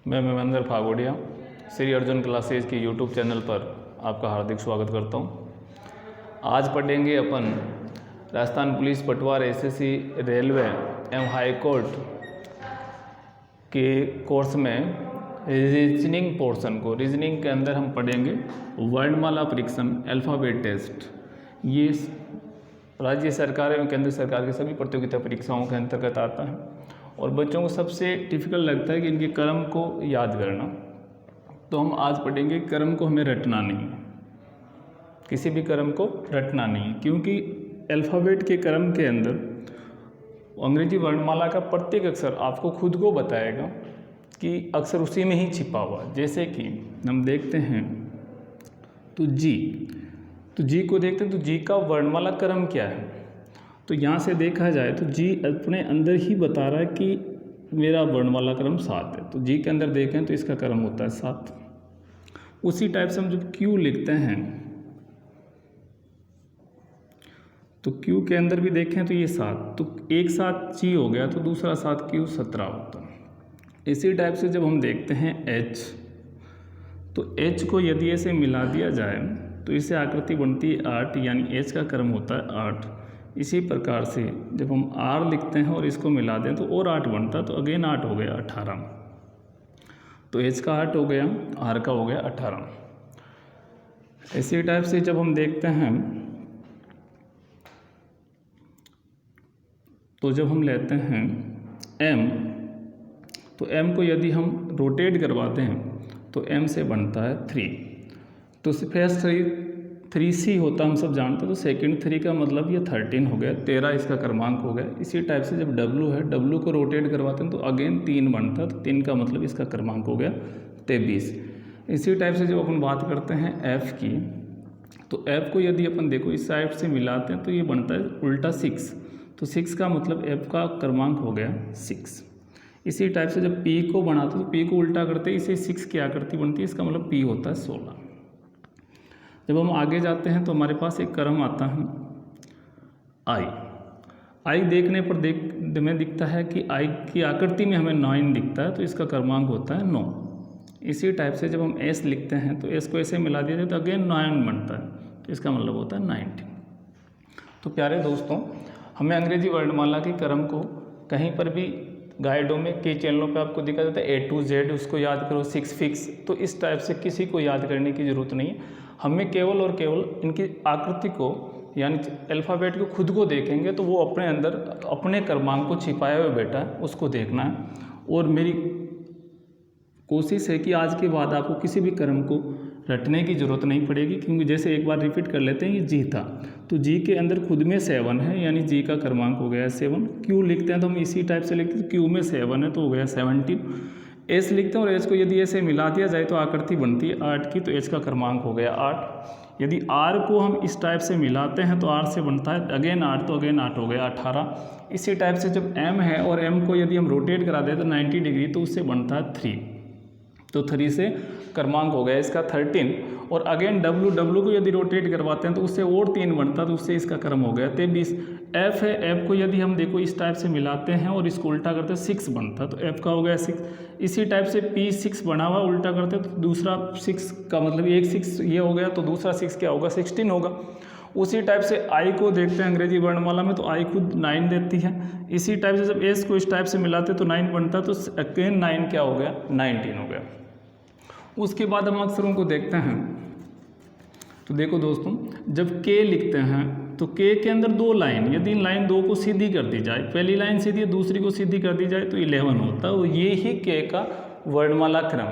मैं महेंद्र फागोड़िया श्री अर्जुन क्लासेज के YouTube channel पर आपका हार्दिक स्वागत करता हूँ। आज पढ़ेंगे अपन राजस्थान पुलिस पटवार एसएससी रेलवे एवं हाई कोर्ट के कोर्स में रीजनिंग पोर्शन को। रीजनिंग के अंदर हम पढ़ेंगे वर्णमाला परीक्षण अल्फ़ाबेट टेस्ट। ये राज्य सरकार एवं केंद्र सरकार की सभी प्रतियोगिता परीक्षाओं के अंतर्गत आता है और बच्चों को सबसे डिफ़िकल्ट लगता है कि इनके क्रम को याद करना। तो हम आज पढ़ेंगे क्रम को हमें रटना नहीं है, किसी भी क्रम को रटना नहीं है, क्योंकि अल्फ़ाबेट के क्रम के अंदर अंग्रेजी वर्णमाला का प्रत्येक अक्षर आपको खुद को बताएगा कि अक्षर उसी में ही छिपा हुआ है। जैसे कि हम देखते हैं तो जी को देखते हैं तो जी का वर्णमाला क्रम क्या है। तो यहाँ से देखा जाए तो जी अपने अंदर ही बता रहा है कि मेरा वर्णमाला क्रम 7 है। तो जी के अंदर देखें तो इसका क्रम होता है 7। उसी टाइप से हम जब क्यू लिखते हैं तो क्यू के अंदर भी देखें तो ये 7, तो एक साथ जी हो गया तो दूसरा 7 क्यू 17 होता है। इसी टाइप से जब हम देखते हैं एच, तो एच को यदि ऐसे मिला दिया जाए तो इससे आकृति बनती है 8, यानी एच का क्रम होता है 8। इसी प्रकार से जब हम आर लिखते हैं और इसको मिला दें तो और 8 बनता है, तो अगेन 8 हो गया 18। तो एच का 8 हो गया, आर का हो गया 18। इसी टाइप से जब हम देखते हैं तो जब हम लेते हैं एम, तो एम को यदि हम रोटेट करवाते हैं तो एम से बनता है 3। तो फर्स्ट 3C होता हम सब जानते हैं, तो सेकंड 3 का मतलब ये 13 हो गया, 13 इसका क्रमांक हो गया। इसी टाइप से जब W है, W को रोटेट करवाते हैं तो अगेन 3 बनता है, तो 3 का मतलब इसका क्रमांक हो गया 23। इसी टाइप से जब अपन बात करते हैं F की, तो F को यदि अपन देखो इस साइड से मिलाते हैं तो ये बनता है उल्टा 6। तो 6 का मतलब F का क्रमांक हो गया 6। इसी टाइप से जब P को बनाते हैं तो P को उल्टा करते हैं, इसे 6 की आकृति बनती है, इसका मतलब P होता है 16। जब हम आगे जाते हैं तो हमारे पास एक क्रम आता है आई देखने पर हमें दिखता है कि आई की आकृति में हमें 9 दिखता है, तो इसका क्रमांक होता है 9। इसी टाइप से जब हम एस लिखते हैं तो एस को ऐसे मिला दिया जाए तो अगेन 9 बनता है, तो इसका मतलब होता है 19। तो प्यारे दोस्तों, हमें अंग्रेजी वर्णमाला के क्रम को कहीं पर भी गाइडों में कई चैनलों पे आपको दिखा जाता है A to Z, उसको याद करो 6 फिक्स। तो इस टाइप से किसी को याद करने की ज़रूरत नहीं है। हमें केवल और केवल इनकी आकृति को यानी अल्फ़ाबेट को खुद को देखेंगे तो वो अपने अंदर अपने क्रमांक को छिपाया हुआ बैठा है, उसको देखना है। और मेरी कोशिश है कि आज के बाद आपको किसी भी क्रम को रटने की ज़रूरत नहीं पड़ेगी, क्योंकि जैसे एक बार रिपीट कर लेते हैं, ये जी था तो जी के अंदर खुद में 7 है, यानी जी का क्रमांक हो गया 7। क्यू लिखते हैं तो हम इसी टाइप से लिखते हैं, क्यू में 7 है तो हो गया 17। एस लिखते हैं और एच को यदि ऐसे मिला दिया जाए तो आकृति बनती है 8 की, तो एच का क्रमांक हो गया 8। यदि आर को हम इस टाइप से मिलाते हैं तो आर से बनता है अगेन 8, तो अगेन 8 हो गया 18। इसी टाइप से जब एम है और एम को यदि हम रोटेट करा दें तो 90 डिग्री, तो उससे बनता है 3, तो 3 से क्रमांक हो गया इसका 13। और अगेन W को यदि रोटेट करवाते हैं तो उससे और 3 बनता है, तो उससे इसका क्रम हो गया 23। F है, F को यदि हम देखो इस टाइप से मिलाते हैं और इसको उल्टा करते हैं 6 बनता है, तो F का हो गया 6। इसी टाइप से P 6 बना हुआ उल्टा करते हैं तो दूसरा 6 का मतलब एक 6 ये हो गया, तो दूसरा 6 क्या होगा 16 होगा। उसी टाइप से I को देखते हैं अंग्रेजी वर्णमाला में, तो I खुद 9 देती है। इसी टाइप से जब S को इस टाइप से मिलाते हैं तो 9 बनता है, तो अगेन 9 क्या हो गया 19 हो गया। उसके बाद हम अक्षरों को देखते हैं तो देखो दोस्तों, जब K लिखते हैं तो K के अंदर 2 लाइन, यदि इन लाइन 2 को सीधी कर दी जाए, पहली लाइन सीधी है दूसरी को सीधी कर दी जाए तो 11 होता है, और ये ही K का वर्णमाला क्रम।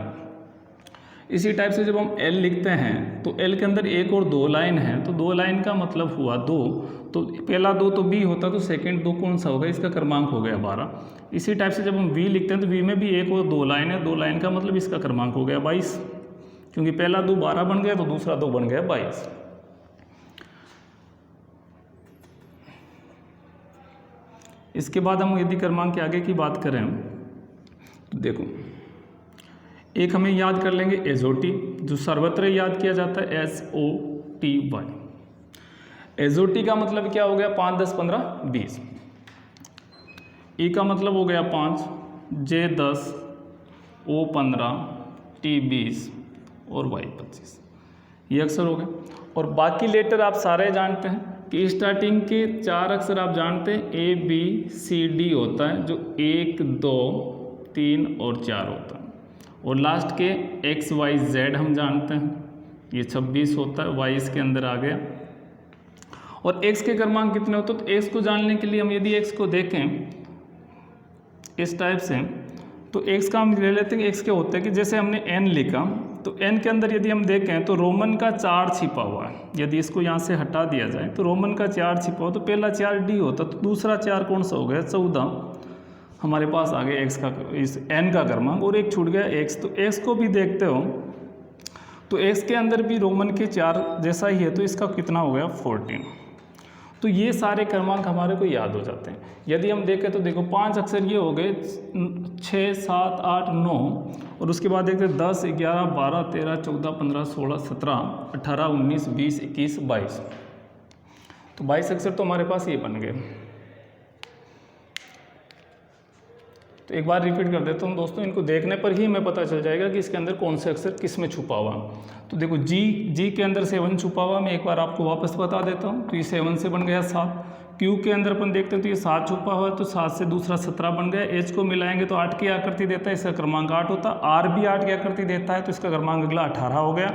इसी टाइप से जब हम L लिखते हैं तो L के अंदर 1 और 2 लाइन है, तो 2 लाइन का मतलब हुआ 2, तो पहला 2 तो B होता, तो सेकंड 2 कौन सा होगा, इसका क्रमांक हो गया 12। इसी टाइप से जब हम V लिखते हैं तो V में भी 1 और 2 लाइन है, 2 लाइन का मतलब इसका क्रमांक हो गया 22, क्योंकि पहला 2 12 बन गया तो दूसरा 2 बन गया 22। इसके बाद हम यदि क्रमांक के आगे की बात करें तो देखो, एक हमें याद कर लेंगे एसओटी, जो सर्वत्र याद किया जाता है SOTY। एसओटी का मतलब क्या हो गया 5 10 15 20। ई का मतलब हो गया 5, J 10, O15, T20 और Y25, ये अक्षर हो गए। और बाकी लेटर आप सारे जानते हैं कि स्टार्टिंग के 4 अक्षर आप जानते हैं ABCD होता है, जो 1, 2, 3 और 4 होता है। और लास्ट के XYZ हम जानते हैं, ये 26 होता है, Y इसके अंदर आ गया। और X के क्रमांक कितने होते हैं, तो X को जानने के लिए हम यदि X को देखें इस टाइप से, तो X का हम ले लेते हैं कि X के होते हैं कि जैसे हमने N लिखा, तो N के अंदर यदि हम देखें तो रोमन का 4 छिपा हुआ है। यदि इसको यहाँ से हटा दिया जाए तो रोमन का 4 छिपा हुआ, तो पहला 4 D होता, तो दूसरा 4 कौन सा हो गया, 14 हमारे पास आ गया X का, इस N का क्रमांक, और एक छूट गया X। तो X को भी देखते हो तो X के अंदर भी रोमन के 4 जैसा ही है, तो इसका कितना हो गया, 14। तो ये सारे क्रमांक हमारे को याद हो जाते हैं। यदि हम देखें तो देखो 5 अक्षर ये हो गए, 6, 7, 8, 9, और उसके बाद देखते 10, 11, 12, 13, 14, 15, 16, 17, 18, 19, 20, 21, 22। तो 22 अक्षर तो हमारे पास ये बन गए। तो एक बार रिपीट कर देता हूँ दोस्तों, इनको देखने पर ही हमें पता चल जाएगा कि इसके अंदर कौन से अक्षर किस में छुपा हुआ। तो देखो जी के अंदर 7 छुपा हुआ, मैं एक बार आपको वापस बता देता हूँ। तो ये 7 से बन गया 7। क्यू के अंदर अपन देखते हैं तो ये 7 छुपा हुआ है, तो 7 से दूसरा 17 बन गया। एच को मिलाएंगे तो 8 की आकृति देता है, इसका क्रमांक 8 होता है। आर भी 8 की आकृति देता है, तो इसका क्रमांक अगला 18 हो गया।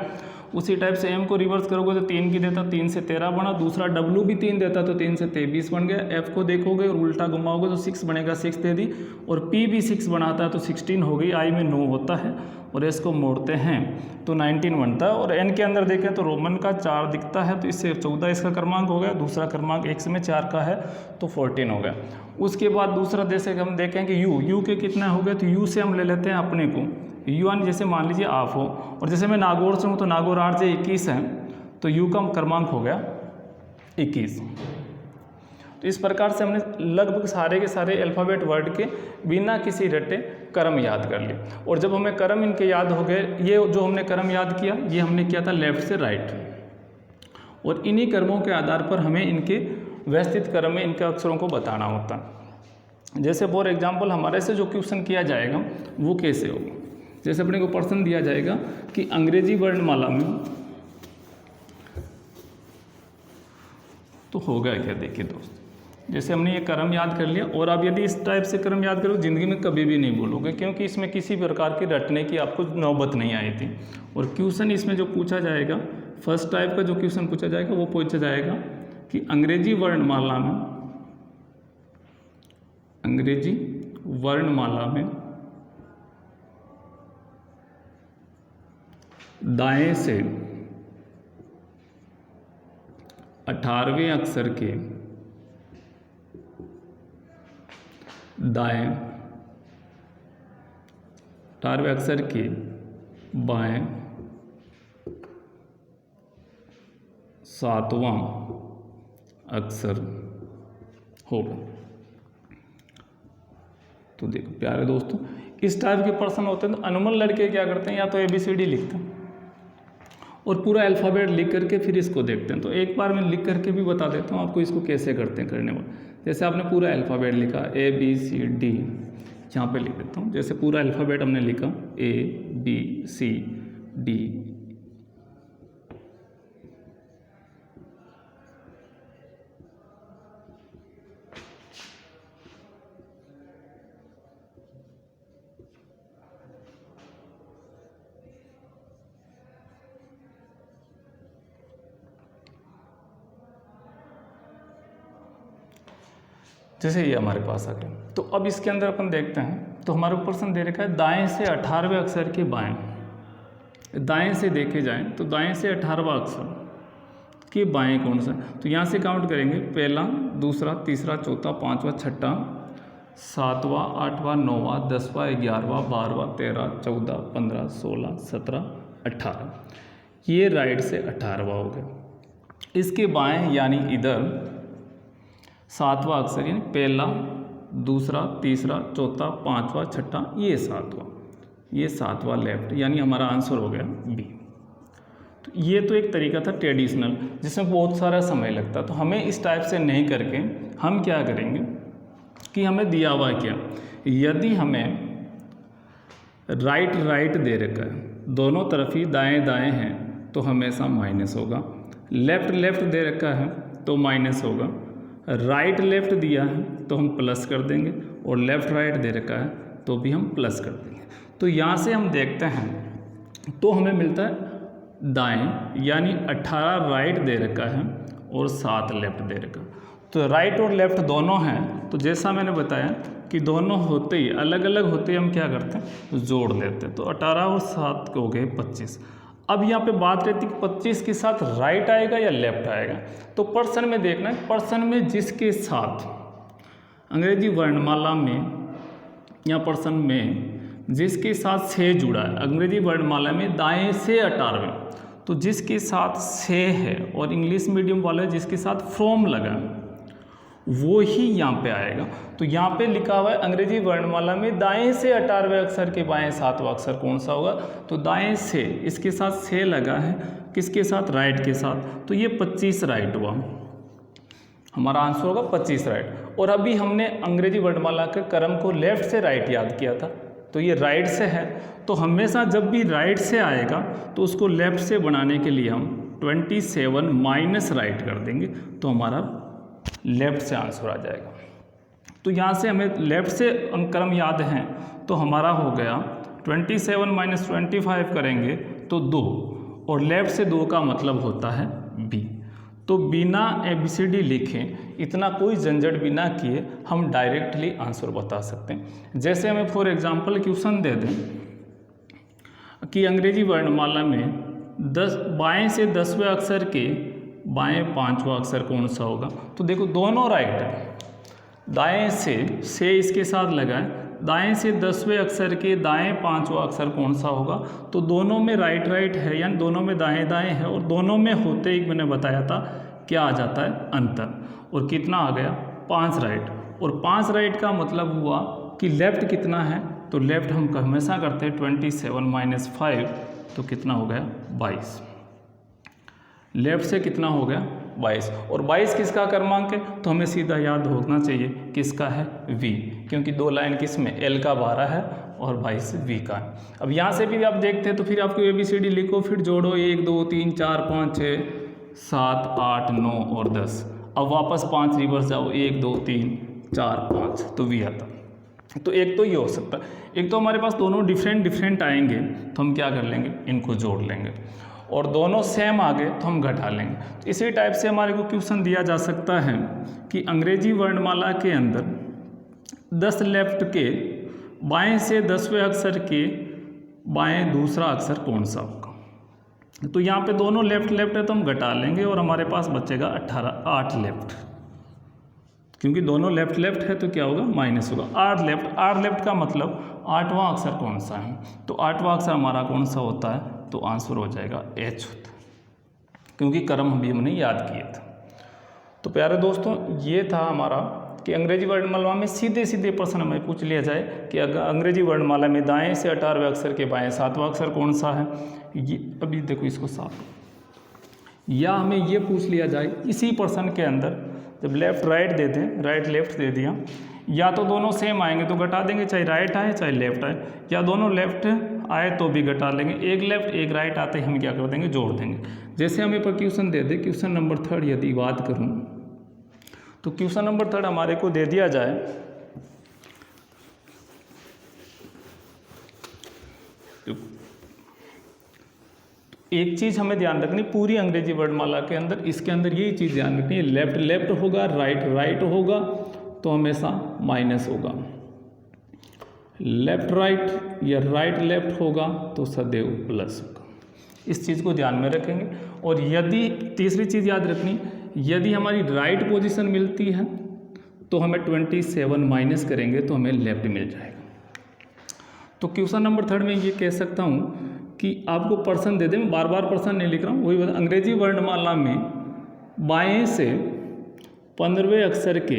उसी टाइप से एम को रिवर्स करोगे तो 3 की देता, 3 से 13 बना। दूसरा डब्ल्यू भी 3 देता, तो 3 से 23 बन गया। एफ को देखोगे और उल्टा घुमाओगे तो 6 बनेगा, 6 दे दी। और पी भी 6 बनाता है, तो 16 हो गई। आई में 9 होता है, और एस को मोड़ते हैं तो 19 बनता है। और एन के अंदर देखें तो रोमन का 4 दिखता है, तो इससे 14 इसका क्रमांक हो गया। दूसरा क्रमांक एक्स में 4 का है, तो 14 हो गया। उसके बाद दूसरा जैसे हम देखें कि यू के कितने हो गए, तो यू से हम ले लेते हैं अपने को। UN जैसे मान लीजिए आप हो, और जैसे मैं नागौर से हूँ तो नागौर 8 से 21 है, तो U का क्रमांक हो गया 21। तो इस प्रकार से हमने लगभग सारे के सारे अल्फ़ाबेट वर्ड के बिना किसी रटे क्रम याद कर लिए। और जब हमें क्रम इनके याद हो गए, ये जो हमने क्रम याद किया, ये हमने किया था लेफ़्ट से राइट, और इन्हीं क्रमों के आधार पर हमें इनके व्यवस्थित क्रम में इनके अक्षरों को बताना होता है। जैसे फॉर एग्जाम्पल हमारे से जो क्वेश्चन किया जाएगा वो कैसे होगा, जैसे अपने को प्रश्न दिया जाएगा कि अंग्रेजी वर्णमाला में तो होगा क्या। देखिए दोस्त, जैसे हमने ये क्रम याद कर लिया, और आप यदि इस टाइप से क्रम याद करो ज़िंदगी में कभी भी नहीं भूलोगे, क्योंकि इसमें किसी प्रकार की रटने की आपको नौबत नहीं आई थी। और क्वेश्चन इसमें जो पूछा जाएगा, फर्स्ट टाइप का जो क्वेश्चन पूछा जाएगा वो पूछा जाएगा कि अंग्रेजी वर्णमाला में दाएं से 18वें अक्षर के दाएं 18वें अक्षर के बाएं 7वां अक्षर होगा। तो देखो प्यारे दोस्तों, इस टाइप के प्रश्न होते हैं तो अनमोल लड़के क्या करते हैं, या तो ABCD लिखते हैं और पूरा अल्फ़ाबेट लिख करके फिर इसको देखते हैं। तो एक बार मैं लिख करके भी बता देता हूँ आपको इसको कैसे करते हैं करने वाले। जैसे आपने पूरा अल्फ़ाबेट लिखा ABCD, यहाँ पे लिख देता हूँ। जैसे पूरा अल्फ़ाबेट हमने लिखा ABCD, जैसे ये हमारे पास आ गया। तो अब इसके अंदर अपन देखते हैं, तो हमारे को प्रश्न दे रखा है दाएं से 18वें अक्षर के बाएं। दाएं से देखे जाएं तो दाएं से 18वां अक्षर के बाएं कौन सा, तो यहाँ से काउंट करेंगे, पहला, दूसरा, तीसरा, चौथा, पांचवा, छठा, 7वां, 8वां, 9वां, 10वां, 11वां, 12वां, 13, 14, 15, 16, 17, 18। ये राइट से 18वां हो गया। इसके बाएं यानी इधर 7वां अक्षर यानी पहला, दूसरा, तीसरा, चौथा, पांचवा, छठा, ये 7वां लेफ्ट, यानी हमारा आंसर हो गया बी। तो ये तो एक तरीका था ट्रेडिशनल, जिसमें बहुत सारा समय लगता। तो हमें इस टाइप से नहीं करके हम क्या करेंगे कि हमें दिया हुआ क्या, यदि हमें राइट राइट दे रखा है, दोनों तरफ ही दाएं दाएं हैं तो हमेशा माइनस होगा। लेफ्ट लेफ्ट दे रखा है तो माइनस होगा। राइट लेफ्ट दिया है तो हम प्लस कर देंगे, और लेफ्ट राइट दे रखा है तो भी हम प्लस कर देंगे। तो यहाँ से हम देखते हैं तो हमें मिलता है दाएं, यानी 18 राइट दे रखा है और 7 लेफ्ट दे रखा। तो राइट और लेफ्ट दोनों हैं, तो जैसा मैंने बताया कि दोनों होते ही अलग अलग होते ही हम क्या करते हैं, जोड़ लेते हैं। तो 18 और 7 हो गए 25। अब यहाँ पे बात रहती है कि 25 के साथ राइट आएगा या लेफ्ट आएगा। तो पर्सन में देखना है, पर्सन में जिसके साथ अंग्रेजी वर्णमाला में या पर्सन में जिसके साथ से जुड़ा है, अंग्रेजी वर्णमाला में दाएं से 18वें, तो जिसके साथ से है, और इंग्लिश मीडियम वाला जिसके साथ फ्रॉम लगा है वो ही यहाँ पे आएगा। तो यहाँ पे लिखा हुआ है अंग्रेजी वर्णमाला में दाएं से 18वें अक्षर के बाएं 7वां अक्षर कौन सा होगा, तो दाएं से, इसके साथ से लगा है, किसके साथ, राइट के साथ। तो ये 25 राइट हुआ, हमारा आंसर होगा 25 राइट। और अभी हमने अंग्रेजी वर्णमाला के क्रम को लेफ्ट से राइट याद किया था, तो ये राइट से है। तो हमेशा जब भी राइट से आएगा तो उसको लेफ्ट से बनाने के लिए हम 27 माइनस राइट कर देंगे, तो हमारा लेफ्ट से आंसर आ जाएगा। तो यहाँ से हमें लेफ्ट से क्रम याद हैं, तो हमारा हो गया 27 माइनस 25 करेंगे तो 2, और लेफ्ट से 2 का मतलब होता है बी। तो बिना ABCD लिखे, इतना कोई झंझट बिना किए हम डायरेक्टली आंसर बता सकते हैं। जैसे हमें फॉर एग्जांपल क्वेश्चन दे दें कि अंग्रेजी वर्णमाला में बाएं से 10वें अक्षर के बाएं 5वां अक्षर कौन सा होगा। तो देखो दोनों राइट है, दाएं से इसके साथ लगा है, दाएं से 10वें अक्षर के दाएं 5वां अक्षर कौन सा होगा। तो दोनों में राइट राइट है, यानी दोनों में दाएं दाएं है, और दोनों में होते ही मैंने बताया था क्या आ जाता है, अंतर। और कितना आ गया, 5 राइट। और 5 राइट का मतलब हुआ कि लेफ्ट कितना है, तो लेफ्ट हम हमेशा करते हैं 27 माइनस 5, तो कितना हो गया 22। लेफ्ट से कितना हो गया 22, और 22 किसका क्रमांक है, तो हमें सीधा याद होना चाहिए किसका है, V, क्योंकि 2 लाइन किस में, L का 12 है और 22 V का है। अब यहाँ से भी आप देखते हैं तो फिर आपको ABCD लिखो, फिर जोड़ो 1 2 3 4 5 6 7 8 9 और 10। अब वापस 5 रिवर्स जाओ, 1 2 3 4 5, तो V आता। तो एक तो ये हो सकता है, एक तो हमारे पास दोनों डिफरेंट आएंगे तो हम क्या कर लेंगे, इनको जोड़ लेंगे, और दोनों सेम आ गए तो हम घटा लेंगे। तो इसी टाइप से हमारे को क्वेश्चन दिया जा सकता है कि अंग्रेजी वर्णमाला के अंदर 10 लेफ्ट के बाएं से 10वें अक्षर के बाएं दूसरा अक्षर कौन सा होगा। तो यहाँ पे दोनों लेफ्ट लेफ्ट है तो हम घटा लेंगे, और हमारे पास बचेगा 8 लेफ्ट, क्योंकि दोनों लेफ्ट लेफ्ट है तो क्या होगा, माइनस होगा। 8 लेफ्ट का मतलब 8वां अक्षर कौन सा है, तो 8वां अक्षर हमारा कौन सा होता है, तो आंसर हो जाएगा H होता, क्योंकि क्रम अभी हमने याद किए थे। तो प्यारे दोस्तों, ये था हमारा कि अंग्रेजी वर्णमाला में सीधे सीधे प्रश्न हमें पूछ लिया जाए कि अगर अंग्रेजी वर्णमाला में दाएं से 18वें अक्षर के बाएं 7वां अक्षर कौन सा है। ये अभी देखो इसको साफ, या हमें ये पूछ लिया जाए इसी प्रश्न के अंदर, जब लेफ्ट राइट दे दें, राइट लेफ्ट दे दिया, या तो दोनों सेम आएंगे तो घटा देंगे, चाहे राइट आए चाहे लेफ्ट आए, या दोनों लेफ्ट आए तो भी घटा लेंगे, एक लेफ्ट एक राइट आते ही हम क्या कर देंगे, जोड़ देंगे। जैसे हमें पर क्वेश्चन दे दे, क्वेश्चन नंबर 3 यदि बात करूं तो क्वेश्चन नंबर 3 हमारे को दे दिया जाए तो एक चीज़ हमें ध्यान रखनी, पूरी अंग्रेजी वर्णमाला के अंदर, इसके अंदर यही चीज़ ध्यान रखनी है, लेफ्ट लेफ्ट होगा, राइट राइट होगा तो हमेशा माइनस होगा, लेफ्ट राइट या राइट लेफ्ट होगा तो सदैव प्लस होगा। इस चीज़ को ध्यान में रखेंगे। और यदि तीसरी चीज़ याद रखनी, यदि हमारी राइट पोजीशन मिलती है तो हमें 27 माइनस करेंगे तो हमें लेफ्ट मिल जाएगा। तो क्वेश्चन नंबर 3 में ये कह सकता हूँ कि आपको पर्सन दे दें, मैं बार बार पर्सन नहीं लिख रहा हूँ, वही अंग्रेजी वर्णमाला में बाएं से 15वें अक्षर के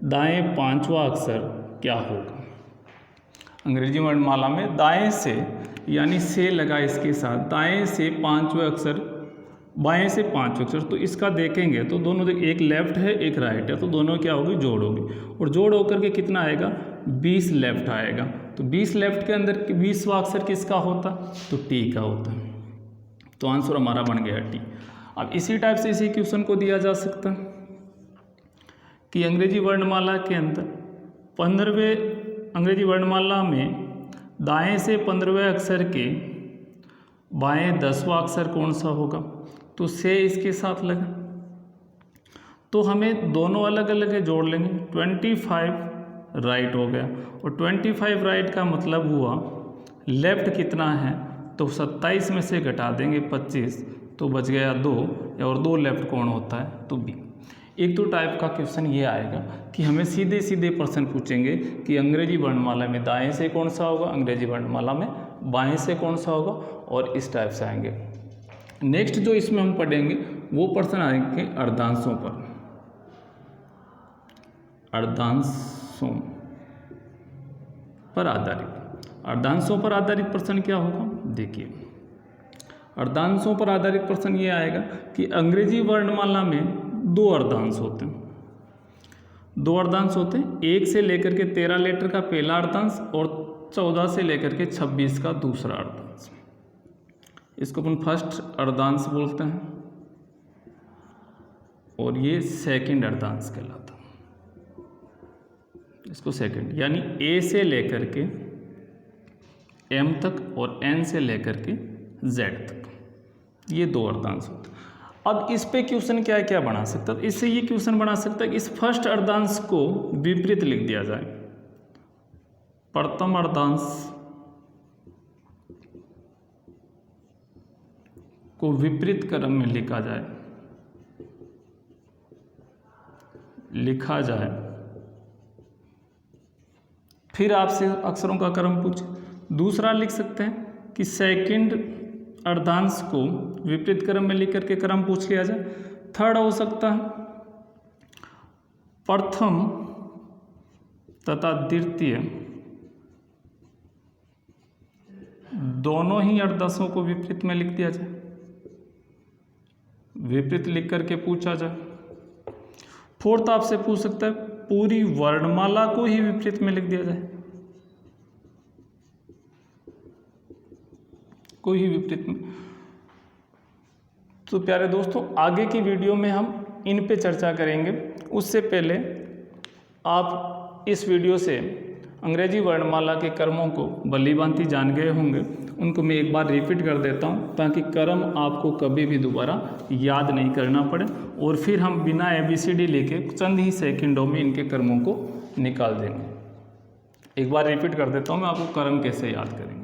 दाएं 5वां अक्षर क्या होगा। अंग्रेजी वर्णमाला में दाएं से, यानी से लगा इसके साथ, दाएं से 5वें अक्षर, बाएं से 5 अक्षर, तो इसका देखेंगे तो दोनों एक लेफ्ट है एक राइट है, तो दोनों क्या होगी, जोड़ होगी, और जोड़ होकर के कितना आएगा, 20 लेफ्ट आएगा। तो 20 लेफ्ट के अंदर 20वां अक्षर किसका होता, तो टी का होता है। तो आंसर हमारा बन गया टी। अब इसी टाइप से इसी क्वेश्चन को दिया जा सकता है कि अंग्रेजी वर्णमाला के अंदर 15वें अंग्रेजी वर्णमाला में दाएं से 15वें अक्षर के बाएं 10वां अक्षर कौन सा होगा, तो से इसके साथ लगा, तो हमें दोनों अलग अलग है जोड़ लेंगे। 25 राइट हो गया, और 25 राइट का मतलब हुआ लेफ्ट कितना है, तो 27 में से घटा देंगे 25, तो बच गया 2, और 2 लेफ्ट कौन होता है, तो बी। एक तो टाइप का क्वेश्चन ये आएगा कि हमें सीधे सीधे प्रश्न पूछेंगे कि अंग्रेजी वर्णमाला में दाएं से कौन सा होगा, अंग्रेजी वर्णमाला में बाएं से कौन सा होगा, और इस टाइप से आएंगे। नेक्स्ट जो इसमें हम पढ़ेंगे वो प्रश्न आएंगे अर्धांशों पर। अर्धांशों पर आधारित, अर्धांशों पर आधारित प्रश्न क्या होगा, देखिए अर्धांशों पर आधारित प्रश्न ये आएगा कि अंग्रेजी वर्णमाला में 2 अर्धांश होते हैं, 2 अर्धांश होते हैं, 1 से लेकर के 13 लेटर का पहला अर्धांश और 14 से लेकर के 26 का दूसरा अर्धांश। इसको अपन फर्स्ट अर्धांश बोलते हैं, और ये सेकंड अर्धांश कहलाता है, इसको सेकंड, यानी ए से लेकर के एम तक और एन से लेकर के जेड तक, ये 2 अर्धांश होते हैं। अब इस पे क्वेश्चन क्या क्या बना सकता है, इससे ये क्वेश्चन बना सकता है कि इस फर्स्ट अर्धांश को विपरीत लिख दिया जाए, प्रथम अर्धांश को विपरीत क्रम में लिखा जाए, फिर आपसे अक्षरों का क्रम पूछे। दूसरा लिख सकते हैं कि सेकंड अर्धांश को विपरीत क्रम में लिख करके क्रम पूछ लिया जाए। थर्ड हो सकता है प्रथम तथा द्वितीय दोनों ही अर्धांशों को विपरीत में लिख दिया जाए, विपरीत लिख करके पूछा जाए। फोर्थ आपसे पूछ सकता है पूरी वर्णमाला को ही विपरीत में लिख दिया जाए, कोई ही विपरीत में। तो प्यारे दोस्तों, आगे की वीडियो में हम इन पे चर्चा करेंगे। उससे पहले आप इस वीडियो से अंग्रेजी वर्णमाला के क्रमों को भलीभांति जान गए होंगे, उनको मैं एक बार रिपीट कर देता हूं ताकि क्रम आपको कभी भी दोबारा याद नहीं करना पड़े, और फिर हम बिना ABCD लेके चंद ही सेकंडों में इनके क्रमों को निकाल देंगे। एक बार रिपीट कर देता हूं मैं आपको क्रम कैसे याद करेंगे।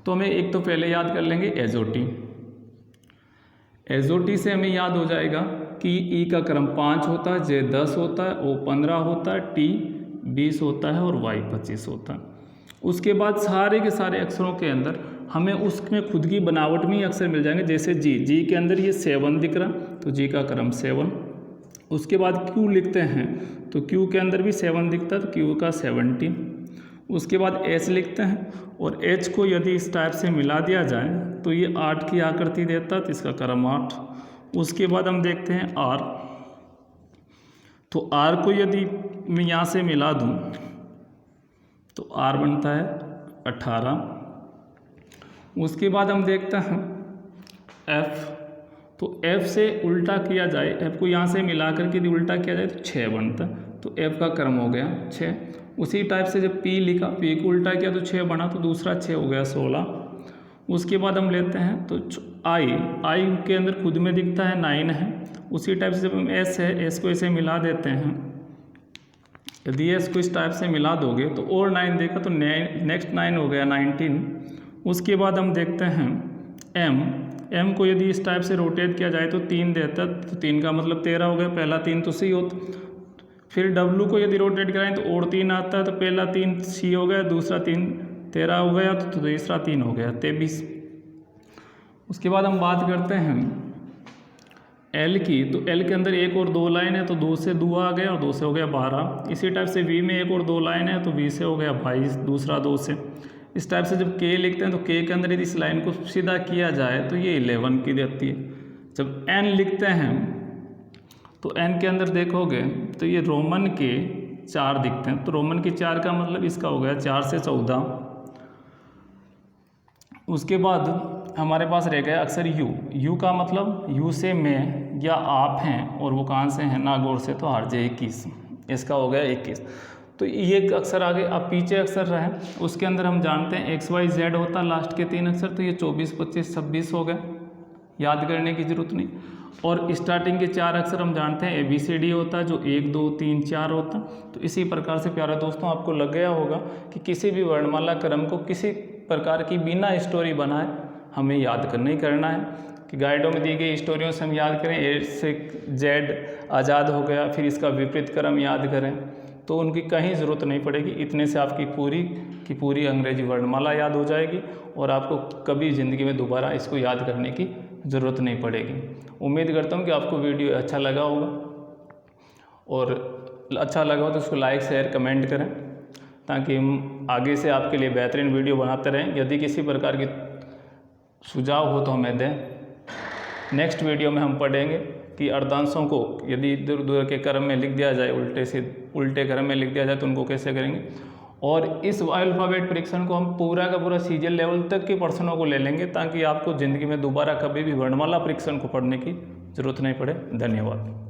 तो हमें एक तो पहले याद कर लेंगे एजोटी। एजोटी से हमें याद हो जाएगा कि ई का क्रम 5 होता है, जे 10 होता है, ओ 15 होता है, टी 20 होता है और वाई 25 होता है। उसके बाद सारे के सारे अक्षरों के अंदर हमें उसमें खुद की बनावट में ही अक्षर मिल जाएंगे। जैसे जी के अंदर ये 7 दिख रहा, तो जी का क्रम 7। उसके बाद क्यू लिखते हैं तो क्यू के अंदर भी 7 दिखता है, तो क्यू का 17। उसके बाद एच लिखते हैं, और एच को यदि इस टाइप से मिला दिया जाए तो ये 8 की आकृति देता है, तो इसका क्रम 8। उसके बाद हम देखते हैं आर, तो आर को यदि मैं यहाँ से मिला दूँ तो आर बनता है 18। उसके बाद हम देखते हैं एफ, तो एफ से उल्टा किया जाए, एफ को यहाँ से मिला करके यदि उल्टा किया जाए तो 6 बनता है, तो एफ का क्रम हो गया 6। उसी टाइप से जब पी लिखा, पी को उल्टा किया तो 6 बना, तो दूसरा 6 हो गया 16। उसके बाद हम लेते हैं तो आई के अंदर खुद में दिखता है 9 है। उसी टाइप से जब हम एस है, एस को ऐसे मिला देते हैं, यदि एस को इस टाइप से मिला दोगे तो और 9 देगा, तो नेक्स्ट 9 हो गया 19। उसके बाद हम देखते हैं एम को यदि इस टाइप से रोटेट किया जाए तो 3 देता है, तो 3 का मतलब 13 हो गया, पहला 3 तो सी होता। फिर डब्लू को यदि रोटेट कराएं तो और 3 आता है, तो पहला 3 सी हो गया, दूसरा 3 13 हो गया, तो तीसरा 3 हो गया 23। उसके बाद हम बात करते हैं एल की, तो एल के अंदर 1 और 2 लाइन है, तो 2 से 2 आ गया और 2 से हो गया 12। इसी टाइप से वी में 1 और 2 लाइन है, तो वी से हो गया 22, दूसरा 2 से। इस टाइप से जब के लिखते हैं तो के के अंदर यदि इस लाइन को सीधा किया जाए तो ये 11 की देती है। जब एन लिखते हैं तो एन के अंदर देखोगे तो ये रोमन के 4 दिखते हैं, तो रोमन के 4 का मतलब इसका हो गया 4 से 14। उसके बाद हमारे पास रह गया अक्षर यू। यू का मतलब यू से मैं या आप हैं, और वो कहाँ से हैं, नागौर से, तो RJ 21, इसका हो गया 21। तो ये अक्षर आगे। अब पीछे अक्षर रहे, उसके अंदर हम जानते हैं XYZ होता लास्ट के 3 अक्षर, तो ये 24, 25, 26 हो गए, याद करने की ज़रूरत नहीं। और स्टार्टिंग के 4 अक्षर हम जानते हैं ABCD होता है, जो 1, 2, 3, 4 होता है। तो इसी प्रकार से प्यारे दोस्तों आपको लग गया होगा कि किसी भी वर्णमाला क्रम को किसी प्रकार की बिना स्टोरी बनाए हमें याद करना ही करना है, कि गाइडों में दी गई स्टोरियों से हम याद करें। A से Z आज़ाद हो गया, फिर इसका विपरीत क्रम याद करें, तो उनकी कहीं ज़रूरत नहीं पड़ेगी। इतने से आपकी पूरी की पूरी अंग्रेजी वर्णमाला याद हो जाएगी, और आपको कभी ज़िंदगी में दोबारा इसको याद करने की ज़रूरत नहीं पड़ेगी। उम्मीद करता हूँ कि आपको वीडियो अच्छा लगा होगा, और अच्छा लगा हो तो उसको लाइक, शेयर, कमेंट करें, ताकि हम आगे से आपके लिए बेहतरीन वीडियो बनाते रहें। यदि किसी प्रकार की सुझाव हो तो हमें दें। नेक्स्ट वीडियो में हम पढ़ेंगे कि अर्धांशों को यदि इधर उधर के क्रम में लिख दिया जाए, उल्टे क्रम में लिख दिया जाए, तो उनको कैसे करेंगे। और इस अल्फ़ाबेट परीक्षण को हम पूरा का पूरा CGL लेवल तक के प्रश्नों को ले लेंगे, ताकि आपको ज़िंदगी में दोबारा कभी भी वर्णमाला परीक्षण को पढ़ने की ज़रूरत नहीं पड़े। धन्यवाद।